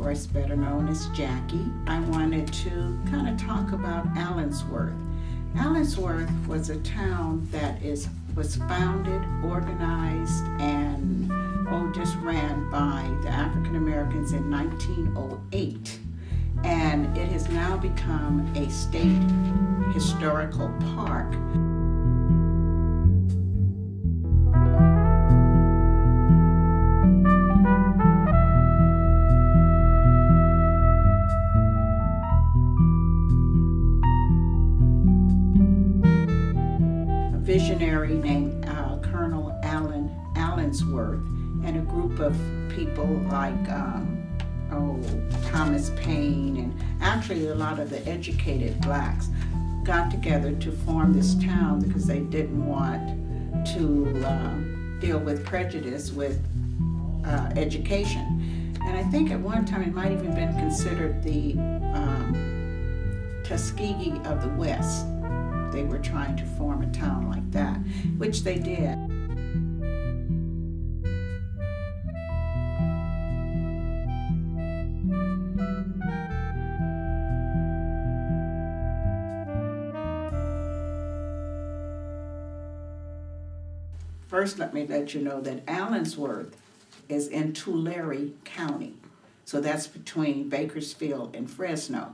course better known as Jackie. I wanted to kind of talk about Allensworth. Allensworth was a town that was founded, organized, and just ran by the African Americans in 1908. And it has now become a state historical park. A visionary named Colonel Allen Allensworth and a group of people like Thomas Paine, and actually a lot of the educated blacks got together to form this town because they didn't want to deal with prejudice with education. And I think at one time it might even been considered the Tuskegee of the West. They were trying to form a town like that, which they did. First, let me let you know that Allensworth is in Tulare County. So that's between Bakersfield and Fresno.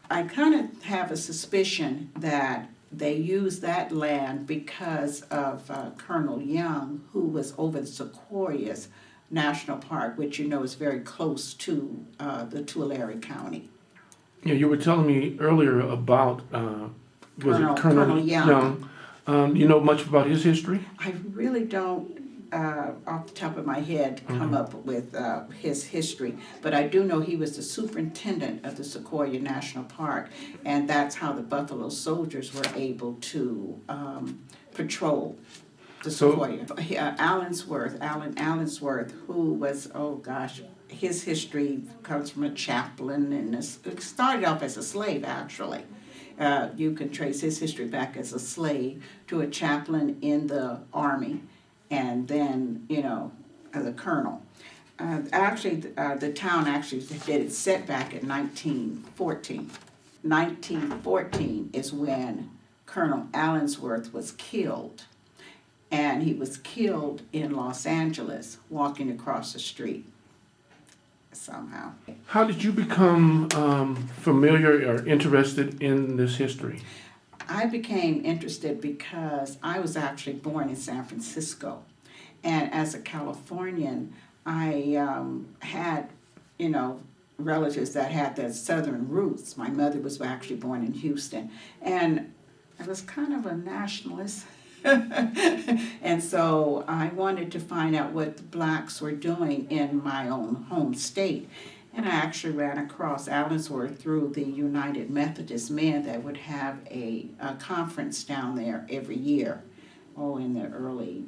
I kind of have a suspicion that they used that land because of Colonel Young, who was over the Sequoias National Park, which you know is very close to the Tulare County. Yeah, you were telling me earlier about Colonel Young. Do you know much about his history? I really don't, off the top of my head, come up with his history, but I do know he was the superintendent of the Sequoia National Park, and that's how the Buffalo Soldiers were able to patrol the Sequoia. Allen Allensworth, who was, his history comes from a chaplain, and it started off as a slave, actually. You can trace his history back as a slave to a chaplain in the Army, and then, as a colonel. The town actually did its setback in 1914. 1914 is when Colonel Allensworth was killed, and he was killed in Los Angeles, walking across the street. Somehow. How did you become familiar or interested in this history? I became interested because I was actually born in San Francisco. And as a Californian, I had, relatives that had the southern roots. My mother was actually born in Houston. And I was kind of a nationalist. And so I wanted to find out what the blacks were doing in my own home state. And I actually ran across Allensworth through the United Methodist Men that would have a conference down there every year, in the early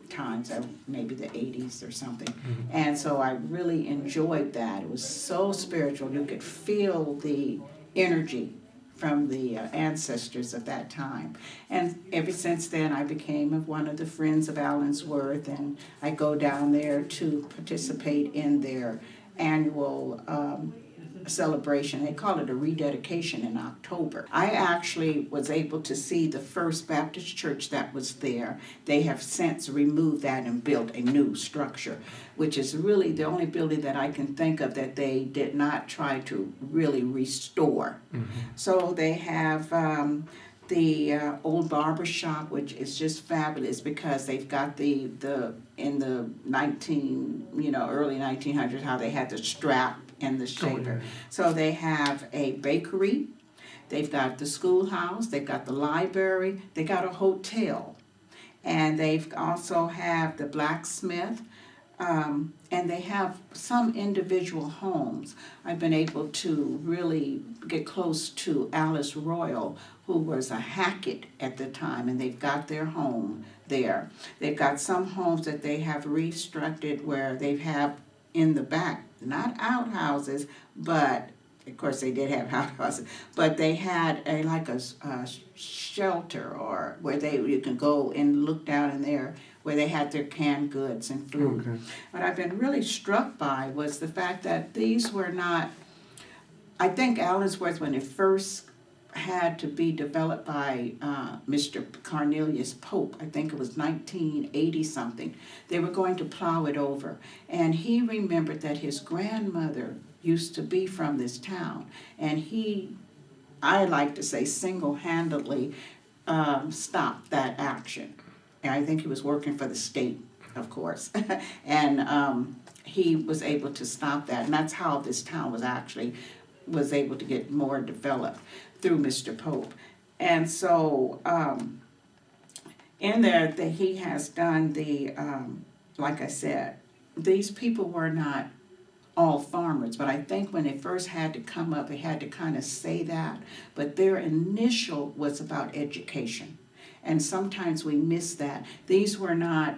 times, maybe the 80s or something. Mm-hmm. And so I really enjoyed that. It was so spiritual. You could feel the energy from the ancestors of that time. And ever since then, I became one of the friends of Allensworth, and I go down there to participate in their annual celebration. They call it a rededication in October. I actually was able to see the first Baptist church that was there. They have since removed that and built a new structure, which is really the only building that I can think of that they did not try to really restore. Mm-hmm. So they have the old barber shop, which is just fabulous because they've got the in the early 1900s, how they had the strap and the shaper. Oh, yeah. So they have a bakery, they've got the schoolhouse, they've got the library, they got a hotel, and they've also have the blacksmith, and they have some individual homes. I've been able to really get close to Alice Royal, who was a Hackett at the time, and they've got their home there. They've got some homes that they have restructured where they have in the back, not outhouses, but of course they did have outhouses, but they had a shelter, or where you can go and look down in there where they had their canned goods and food. Okay. What I've been really struck by was the fact that these were not, I think Allensworth, when it first had to be developed by Mr. Cornelius Pope, I think it was 1980 something, they were going to plow it over. And he remembered that his grandmother used to be from this town. And he, I like to say, single-handedly stopped that action. And I think he was working for the state, of course. And he was able to stop that. And that's how this town was able to get more developed, through Mr. Pope. And so in there that he has done the, like I said, these people were not all farmers, but I think when it first had to come up, it had to kind of say that. But their initial was about education. And sometimes we miss that. These were not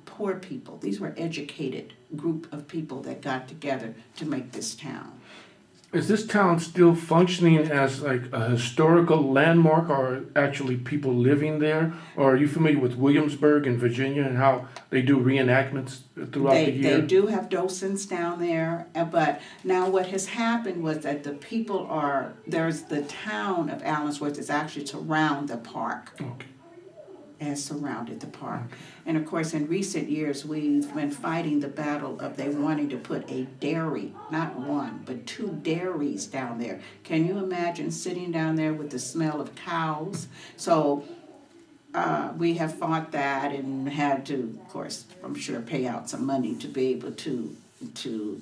poor people. These were educated group of people that got together to make this town. Is this town still functioning as like a historical landmark, or actually people living there? Or are you familiar with Williamsburg in Virginia and how they do reenactments throughout the year? They do have docents down there, but now what has happened was that there's the town of Allensworth is actually surround the park. Okay. Has surrounded the park. And of course, in recent years, we've been fighting the battle of they wanting to put a dairy, not one, but 2 dairies down there. Can you imagine sitting down there with the smell of cows? So we have fought that and had to, of course, I'm sure, pay out some money to be able to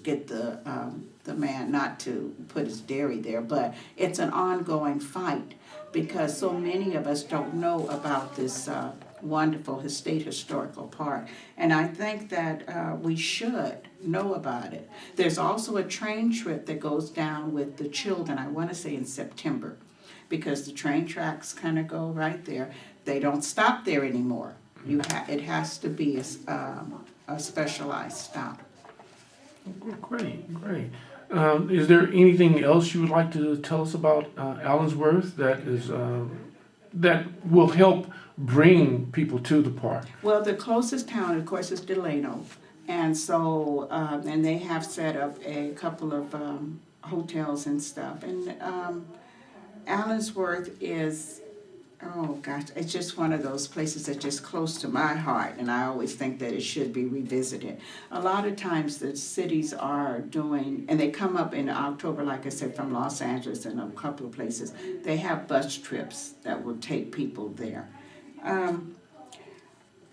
get the man not to put his dairy there. But it's an ongoing fight, because so many of us don't know about this wonderful state historical park. And I think that we should know about it. There's also a train trip that goes down with the children, I want to say in September, because the train tracks kind of go right there. They don't stop there anymore. It has to be a specialized stop. Great. Is there anything else you would like to tell us about Allensworth that will help bring people to the park? Well, the closest town, of course, is Delano, and so and they have set up a couple of hotels and stuff. And Allensworth is, oh gosh, it's just one of those places that's just close to my heart, and I always think that it should be revisited. A lot of times the cities are doing, and they come up in October, like I said, from Los Angeles and a couple of places. They have bus trips that will take people there.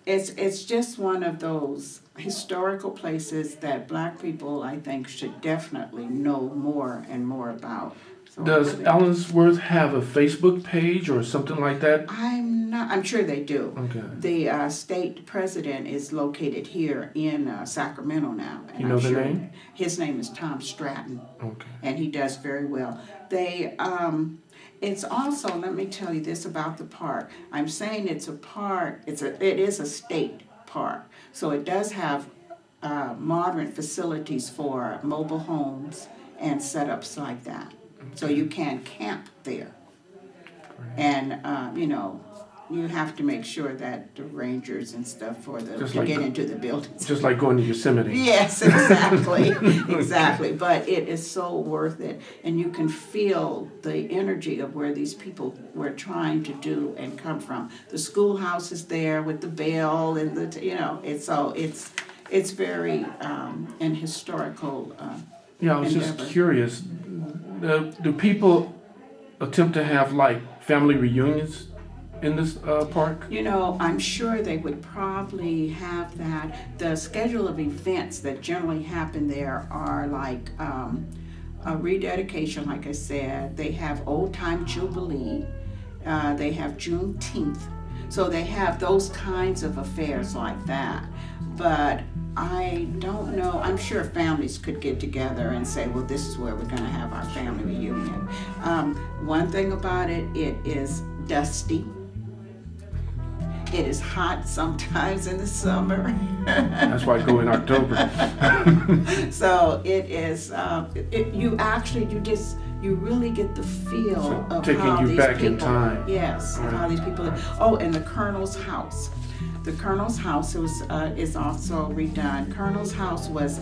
It's just one of those historical places that Black people, I think, should definitely know more and more about. So does Allensworth have a Facebook page or something like that? I'm sure they do. Okay. The state president is located here in Sacramento now. And you know the name? His name is Tom Stratton. Okay. And he does very well. It's also, let me tell you this about the park. I'm saying it's a park, it is a state park. So it does have modern facilities for mobile homes and setups like that. So you can camp there. And, you have to make sure that the rangers and stuff get into the buildings. Just like going to Yosemite. Yes, exactly. Exactly. But it is so worth it. And you can feel the energy of where these people were trying to do and come from. The schoolhouse is there with the bell and it's very an historical Yeah, I was endeavor. just curious. Do people attempt to have like family reunions in this park? I'm sure they would probably have that. The schedule of events that generally happen there are like a rededication, like I said. They have Old Time Jubilee. They have Juneteenth. So they have those kinds of affairs like that. But I don't know. I'm sure families could get together and say, well, this is where we're going to have our family reunion. One thing about it is dusty. It is hot sometimes in the summer. That's why I go in October. So it is, you really get the feel of taking how you these back people, in time. yes, Right. how these people live. Oh, and the Colonel's house. The Colonel's house is also redone. Colonel's house was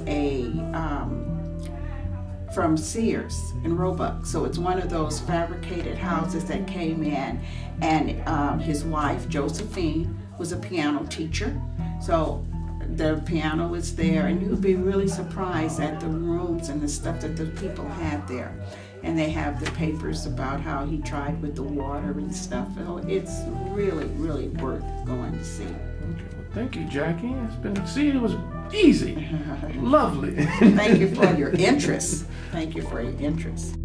from Sears and Roebuck, so it's one of those fabricated houses that came in, and his wife Josephine was a piano teacher, so the piano was there, and you'd be really surprised at the rooms and the stuff that the people had there. And they have the papers about how he tried with the water and stuff. So it's really, really worth going to see. Okay, well, thank you, Jackie. It was easy. Lovely. Thank you for your interest. Thank you for your interest.